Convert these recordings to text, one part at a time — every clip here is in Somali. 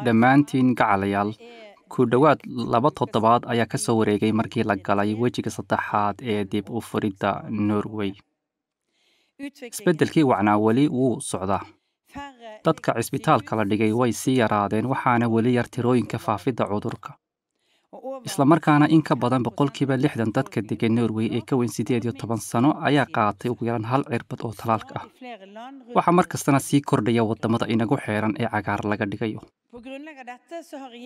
dhammaantiin gacalayaal ku dhowaad 2 toddobaad ayaa ka soo wareegay markii la galay wejiga saddexaad ee dib u furidda Norway. Isbeddelkii wacnaa weli wuu socdaa. Dadka cisbitaalka la dhigay way sii yaraadeen waxaana weli yar tirooyinka faafidda cudurka. isla markaana in ka badan 60% dadka degan Norway ee ka weyn 18 sano ayaa qaatay ugu yaraan 1 cirbad oo talaalka ah. Waxa markastana sii kordhaya wadamada inagu xeeran ee cagaar laga dhigayo.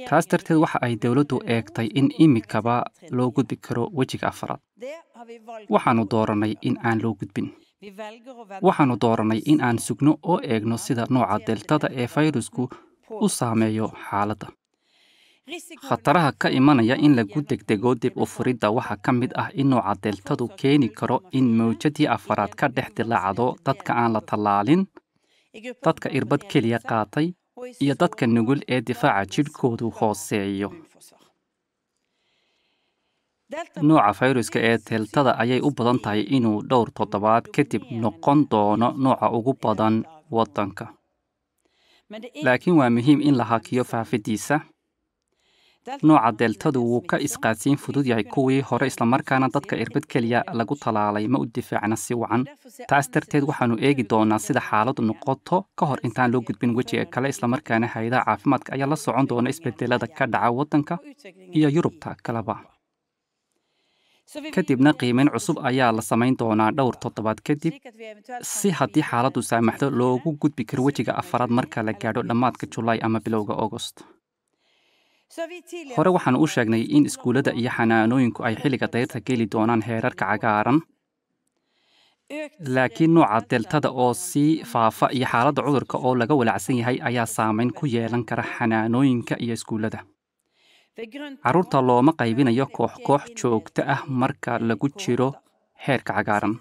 taas darteed waxa ay dawladdu eegtay in imikaba loo gudbi karo wejiga afraad. waxaanu dooranay in aan loo gudbin. waxaanu dooranay in aan sugno oo eegno sida nooca deltada ee fayrusku u saameeyo xaaladda. khataraha ka imanaya in lagu degdego dib u furidda waxaa ka mid ah in nooca deltadu keeni karo in mawjadii afraad ka dhex dilaacdo dadka aan la tallaalin, dadka irbad keliya qaatay, iyo dadka nugul ee difaaca jidhkoodu hooseeyo. nooca fayruska ee deltada ayay u badan tahay inuu dhowr toddobaad kadib noqon doono nooca ugu badan waddanka. laakiin waa muhiim in la hakiyo faafidiisa. nooca deltadu wuu ka isqaadsiin fudud yahay kuwii hore islamarkaana dadka irbad keliya lagu talaalay ma u difaacna si wacan. taas darteed waxaanu eegi doonaa sida xaaladdu noqoto ka hor intaan loo gudbin wejiga kale islamarkaana hay'adaha caafimaadka ayaa la socon doona isbedelada ka dhaca waddanka iyo Yurubta kaleba. kadibna qiimeyn cusub ayaa la samayn doonaa dhowr toddobaad kadib si haddii xaaladdu saamaxdo loogu gudbi karo wejiga afraad marka la gaadho dhammaadka Julaay ama bilowga August. hore waxaan u sheegnay in iskuulada iyo xanaanooyinku ay xilliga dayrta geli doonaan heerarka cagaaran. laakiin nooca deltada oo sii faafa iyo xaaladda cudurka oo laga walaacsan yahay ayaa saameyn ku yeelan kara xanaanooyinka iyo iskuulada. carruurta looma qaybinayo koox joogto ah marka lagu jiro heerka cagaaran.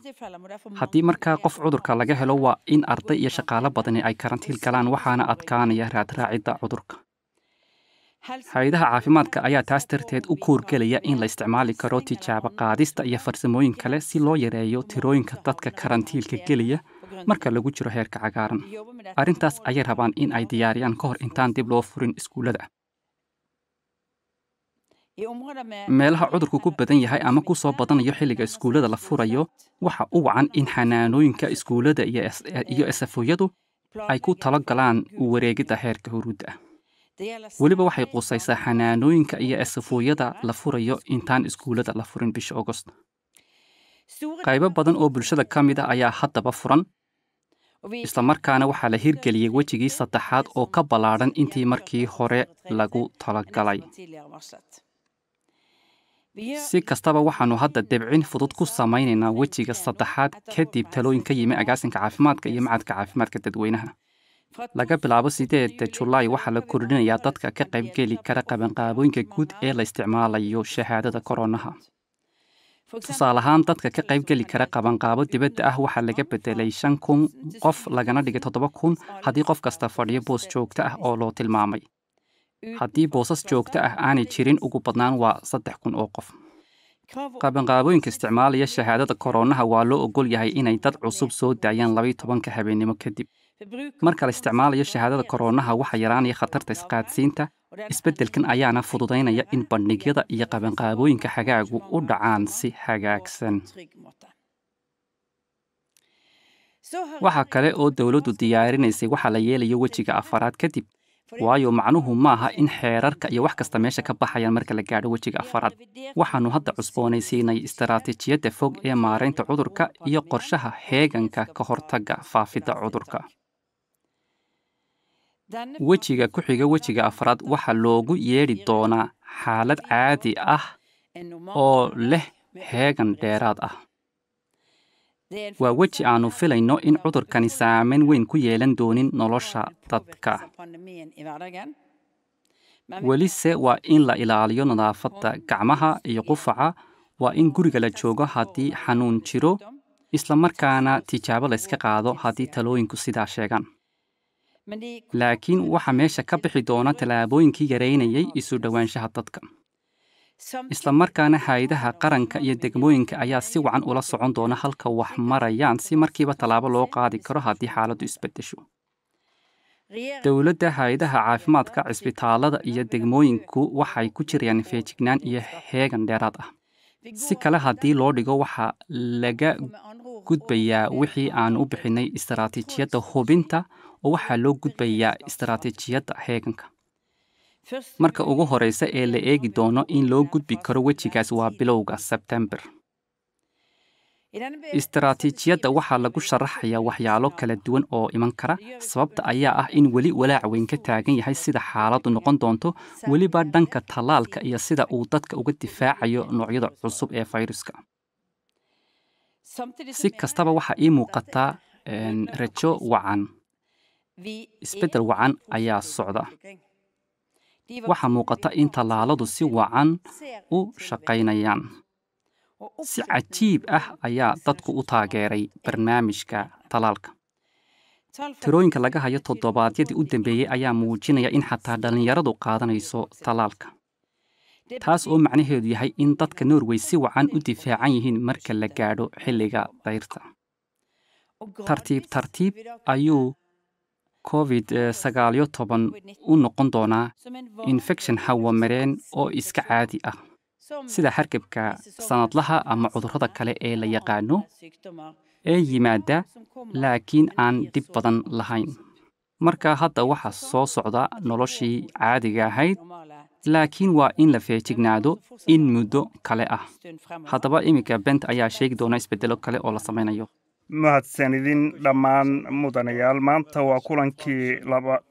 haddii markaa qof cudurka laga helo waa in arday iyo shaqaale badani ay karantiil galaan waxaana adkaanaya raadraacidda cudurka. hay'adaha caafimaadka ayaa taas darteed u kuurgelaya in la isticmaali karo tijaabo qaadista iyo farsamooyin kale si loo yareeyo tirooyinka dadka karantiilka gelaya marka lagu jiro heerka cagaaran. arrintaas ayay rabaan in ay diyaariyaan ka hor intaan dib loo furin iskuulada. meelaha cudurku ku badan yahay ama ku soo badanayo xilliga iskuulada la furayo waxa u wacan in xanaanooyinka iskuulada iyo SFO-yadu ay ku talagalaan u wareegidda heerka huruudda ah. weliba waxay qusaysaa xanaanooyinka iyo SFO-yada la furayo intaan iskuulada la furin bisha August. qaybo badan oo bulshada ka mid ah ayaa haddaba furan. islamarkaana waxaa la hirgeliyey wejigii saddexaad oo ka ballaadhan intii markii hore lagu talagalay. si kastaba waxaanu hadda debcin fudud ku samaynaynaa wejiga saddexaad kadib talooyin ka yimi agaasinka caafimaadka iyo macadka caafimaadka dadweynaha. laga bilaabo 8 Julaay waxaa la kordhinayaa dadka ka qaybgeli kara qabanqaabooyinka guud ee la isticmaalayo shahaadada koronaha. tusaale ahaan dadka ka qaybgeli kara qabanqaabo dibadda ah waxaa laga bedelay 5,000 qof lagana dhigay 7,000 haddii qof kasta fadhiyo boos joogto ah oo loo tilmaamay. haddii boosas joogto ah aanay jirin ugu badnaan waa 3,000 oo qof. qabanqaabooyinka isticmaalaya shahaadada koronaha waa loo ogol yahay inay dad cusub soo daayaan 12 habeenimo kadib. marka la isticmaalayo shahaadada koronaha waxaa yaraanaya khatarta isqaadsiinta. isbeddelkan ayaana fududaynaya in bandhigyada iyo qabanqaabooyinka xagaagu u dhacaan si hagaagsan. waxa kale oo dawladdu diyaarinaysay waxa la yeelayo wejiga afraad kadib, waayo macnuhu maaha in xeerarka iyo wax kasta meesha ka baxayaan marka la gaadho wejiga afraad. waxaanu hadda cusboonaysiinay istaraatiijiyadda fog ee maaraynta cudurka iyo qorshaha heeganka ka hortagga faafidda cudurka. wejiga ku xiga wejiga afraad waxaa loogu yeedhi doonaa xaalad caadi ah oo leh heegan dheeraad ah. waa weji aanu filayno in cudurkani saameyn weyn ku yeelan doonin nolosha dadka. welise waa in la ilaaliyo nadaafadda gacmaha iyo qufaca. waa in guriga la joogo haddii xanuun jiro islamarkaana tijaabo layska qaado haddii talooyinku sidaa sheegaan. laakiin waxaa meesha ka bixi doona tallaabooyinkii yareynayay isu dhowaanshaha dadka. islamarkaana hay'adaha qaranka iyo degmooyinka ayaa si wacan ula socon doona halka wax marayaan si markiiba tallaabo loo qaadi karo haddii xaaladdu isbeddesho. dowladda, hay'adaha caafimaadka, cisbitaalada iyo degmooyinku waxay ku jirayaan feejignaan iyo heegan dheeraad ah. Si kale haddii loo dhigo, waxaa laga gudbayaa wixii aan u bixinay istaraatiijiyadda hubinta oo waxaa loo gudbayaa istaraatiijiyadda heeganka. Marka ugu horeysa ee la eegi doono in loo gudbi karo wejigaas waa bilowga Sebtembar. Istaraatiijiyadda waxaa lagu sharaxayaa waxyaalo kala duwan oo iman kara. Sababta ayaa ah in weli walaac weyn ka taagan yahay sida xaaladdu noqon doonto, weliba dhanka tallaalka iyo sida uu dadka uga difaacayo noocyada cusub ee fayruska. Si kastaba waxaa ii muuqataa rajo wacan. Isbeddel wacan ayaa socda. Waxaa muuqata in tallaaladu si wacan u shaqaynayaan. Si cajiib ah ayaa dadku u taageeray barnaamijka tallaalka. Tirooyinka laga hayo toddobaadyadii u dambeeyey ayaa muujinaya in xataa dhallinyaradu qaadanayso tallaalka. Taas oo macnaheedu yahay in dadka Norway si wacan u difaacan yihiin marka la gaadho xilliga dayrta. Tartiib tartiib ayuu COVID-19 u noqon doonaa infekshan hawo-mareen oo iska caadi ah, sida hargabka sanadlaha ama cudurrada kale ee la yaqaano ee yimaada laakiin aan dhib badan lahayn. Marka hadda waxaa soo socda noloshii caadiga ahayd, laakiin waa in la feejignaado in muddo kale ah. Haddaba iminka Bent ayaa sheegi doona isbeddelo kale oo la samaynayo. mahadsanidin dhammaan mudanayaal. Maanta waa kulankii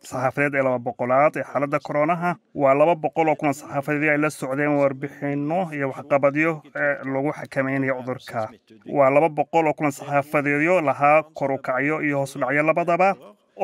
saxaafadeed ee 200aad ee xaaladda koronaha. Waa 200 oo kulan saxaafadeed ay la socdeen warbixinno iyo waxqabadyo lagu xakameynayo cudurka. Waa 200 oo kulan saxaafadeedyo lahaa kor u kacyo iyo hoos u dhacyo labadaba,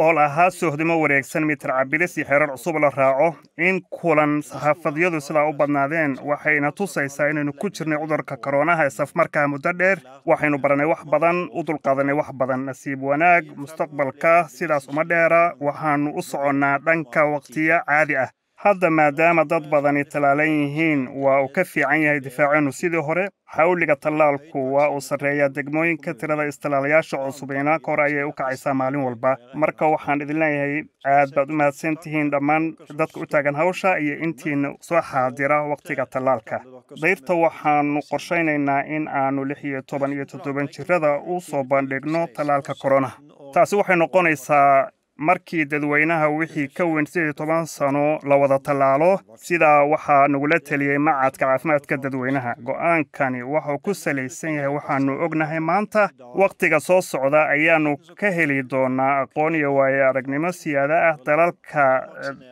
oo lahaa sohdimo wareegsan mitir cabiris iyo xeerar cusub la raaco. In kulan saxaafadyadu sidaa u badnaadeen waxayna tusaysaa inaynu ku jirnay cudurka koronaha ee safmarkaa muddo dheer. Waxaynu baranay wax badan, u dulqaadanay wax badan. Nasiib wanaag, mustaqbalka sidaas uma dheera. Waxaanu u soconnaa dhanka waqtiyo caadi ah. Hadda maadaama dad badani tallaalan yihiin, waa uu ka fiican yahay difaaceenu sidii hore. Xawliga tallaalku waa uu sarreeyaa degmooyinka. Tirada istallaalayaasha cusubina kor ayay u kacaysaa maalin walba. Marka waxaan idin leeyahay aad baad u mahadsan tihiin dhammaan dadka u taagan hawsha iyo intiina soo xaadira waqtiga tallaalka. Dayrta waxaanu qorshaynaynaa in aanu 16 iyo 7 jirada u soo bandhigno tallaalka korona. Taasi waxay noqonaysaa markii dadweynaha wixii ka weyn 18 sano la wada tallaalo. Sidaa waxaa nagula taliyey macadka caafimaadka dadweynaha. Go'aankani wuxuu ku salaysan yahay waxaanu ognahay maanta. Waqtiga soo socda ayaanu ka heli doonaa aqoon iyo waayo aragnimo siyaada ah dalalka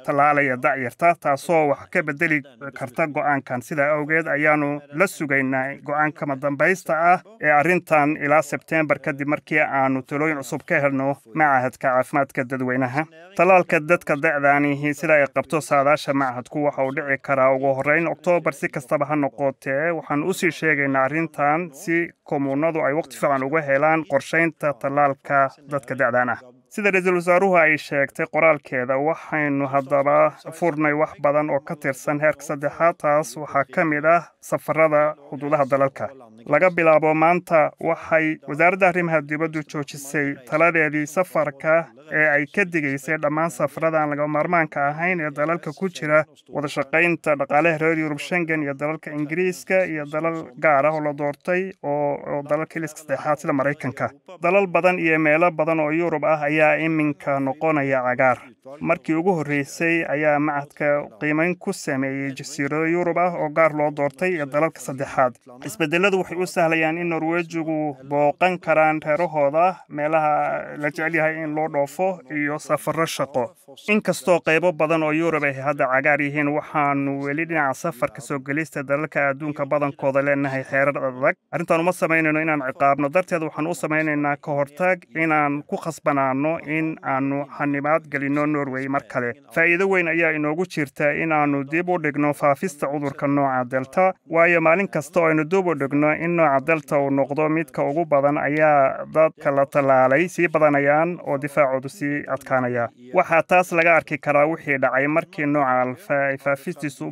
tallaalaya da'yarta, taasoo wax ka bedeli karta go'aankan. Sidaa awgeed ayaanu la sugaynaa go'aanka madambaysta ah ee arrintan ilaa Sebtembar kadib markii aanu talooyin cusub ka helno macadka caafimaadka dadweynaha. Tallaalka dadka da'daanihi sida ay qabto saadaasha macadku waxa uu dhici karaa ugu horreyn Oktoobar. Si kastaba ha noqotee, waxaan u sii sheegaynaa arrintan si komuunadu ay waqti fiican uga helaan qorshaynta tallaalka dadka da'daan ah. Sida ra'iisul wasaaruhu ay sheegtay qoraalkeeda, waxaynu haddaba furnay wax badan oo ka tirsan heerka 3. Taas waxaa ka mid ah safarada xuduudaha dalalka. Laga bilaabo maanta waxay wasaaradda arrimaha dibaddu joojisay taladeedii safarka ee ay ka digaysay dhammaan safarada aan laga maarmaanka ahayn ee dalalka ku jira wada shaqaynta dhaqaalaha reer Yurub, Schengen iyo dalalka Ingiriiska iyo dalal gaar ah oo la doortay oo dalalka liiska 3 sida Mareykanka. Dalal badan iyo meelo badan oo Yurub ah ayaa iminka noqonaya cagaar. Markii ugu horreysay ayaa macadka qiimayn ku sameeyey jasiirado Yurub ah oo gaar loo doortay iyo dalalka 3. Isbedeladu waxay u sahlayaan in Norwejigu booqan karaan reerahooda, meelaha la jecel yahay in loo dhoofo iyo safarro shaqo. Inkastoo qaybo badan oo Yurub ay hadda cagaar yihiin, waxaanu weli dhinaca safarka soo gelista dalalka adduunka badankooda leenahay xeerar adag. Arrintan uma samaynayno inaan ciqaabno, darteed waxaan u samaynaynaa ka hortag inaan ku khasbanaano in aanu xanibaad gelino Norway mar kale. Faa'iido weyn ayaa inoogu jirta in aanu dib u dhigno faafista cudurka nooca Delta, waayo maalin kasta oo aynu dib u dhigno in nooca Delta uu noqdo midka ugu badan ayaa dadka la tallaalay sii badanayaan oo difaacoodu sii adkaanaya. Waxaa taas laga arki karaa wixii dhacay markii nooca Alfa ay faafistiisu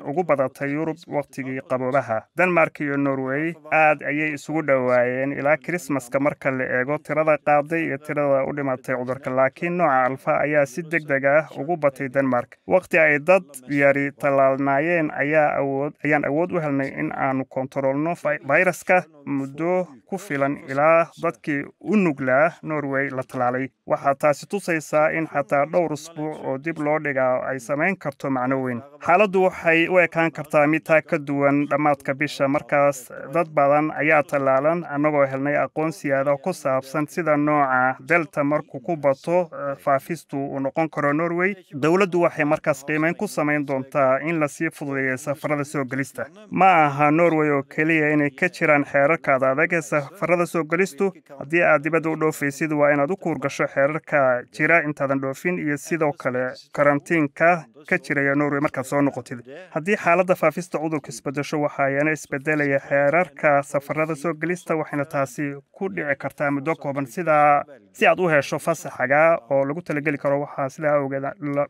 ugu badatay Yurub waqtigii qaboobaha. Denmark iyo Norway aad ayay isugu dhowaayeen ilaa Christmaska marka la eego tirada qaaday iyo tirada u dhimatay batay cudurka, laakiin nooca alfa ayaa si degdeg ah ugu batay Denmark. Waqti ay dad yari tallaalnaayeen ayaan awood u helnay in aanu kontaroolno fayraska muddo ku filan ilaa dadkii u nuglaa Norway la tallaalay. Waxaa taasi tusaysaa in xataa dhowr usbuuc oo dib loo dhigaa ay samayn karto macno weyn. Xaaladdu waxay u ekaan kartaa mid taa ka duwan dhammaadka bisha, markaas dad badan ayaa tallaalan annagoo helnay aqoon siyaada ku saabsan sida nooca Delta markuu ku bato faafistu uu noqon karo Norway. Dowladdu waxay markaas qiimeyn ku samayn doontaa in la sii fududeeyo safarada soo gelista. Ma aha Norway oo keliya inay ka jiraan xeerarka adag ee safarada soo gelistu. Haddii aad dibadda u dhoofaysid, waa inaad u kuurgasho xeerarka jira intaadan dhoofin iyo sidoo kale karantiinka ka jiraya Norway markaad soo noqotid. Haddii xaaladda faafista cudurka isbedesho, waxaana isbedelaya xeerarka safarada soo gelista, waxayna taasi ku dhici kartaa muddo kooban si aad u hesho fasaxaga oo lagu talageli karo. Waxaa sidaa awgeed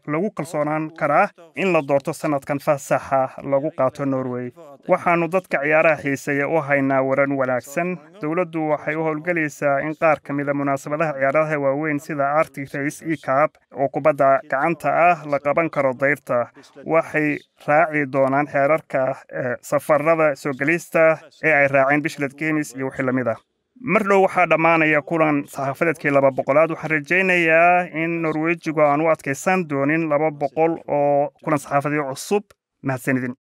lagu kalsoonaan karaa in la doorto sanadkan fasaxa lagu qaato Norway. Waxaanu dadka ciyaaraha xiiseeya u haynaa waran wanaagsan. Dowladdu waxay u howlgelaysaa in qaar ka mid ah munaasabadaha ciyaaraha waaweyn sida Arctic Race e-Cup oo kubadda gacanta ah la qaban karo dayrta. Waxay raaci doonaan xeerarka safarada soo gelista ee ay raaceen Bislett Games iyo wixii lamid ah. Mar dhow waxaa dhammaanaya kulan saxaafadeedkii 200aad. Waxaan rajaynayaa in Norwejigu aan u adkaysan doonin 200 oo kulan saxaafadeed cusub. Mahadsanidin.